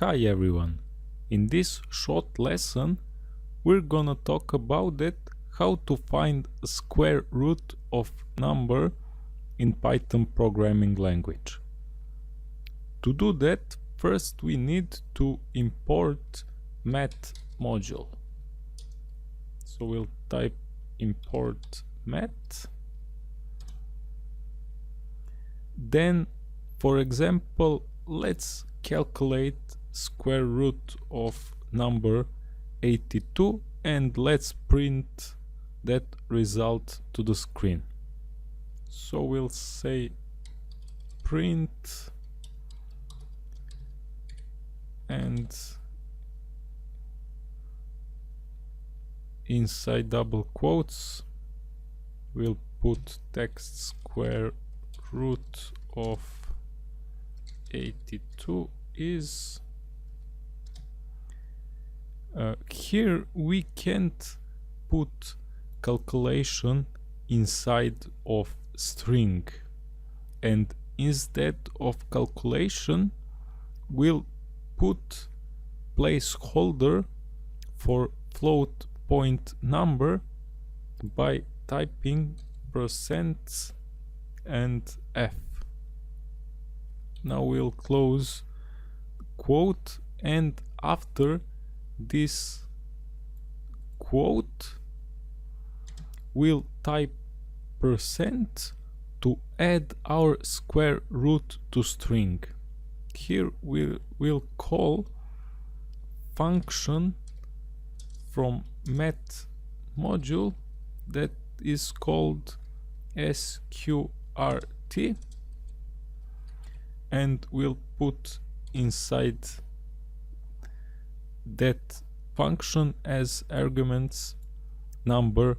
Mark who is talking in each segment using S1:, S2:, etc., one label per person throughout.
S1: Hi everyone! In this short lesson we're gonna talk about how to find a square root of number in Python programming language. To do that, first we need to import math module. So we'll type import math. Then, for example, let's calculate square root of number 82 and let's print that result to the screen. So we'll say print and inside double quotes we'll put text square root of 82 is here we can't put calculation inside of string, and instead of calculation we'll put placeholder for float point number by typing % and f. Now we'll close quote, and after this quote we'll type % to add our square root to string. Here we'll call function from math module that is called sqrt, and we'll put inside that function as arguments number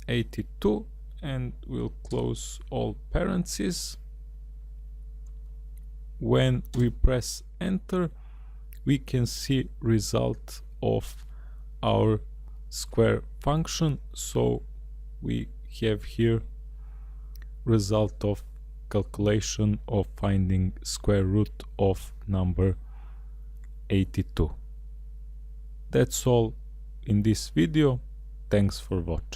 S1: 82, and we'll close all parentheses. When we press enter we can see result of our square function, so we have here result of calculation of finding square root of number 82. That's all in this video. Thanks for watching.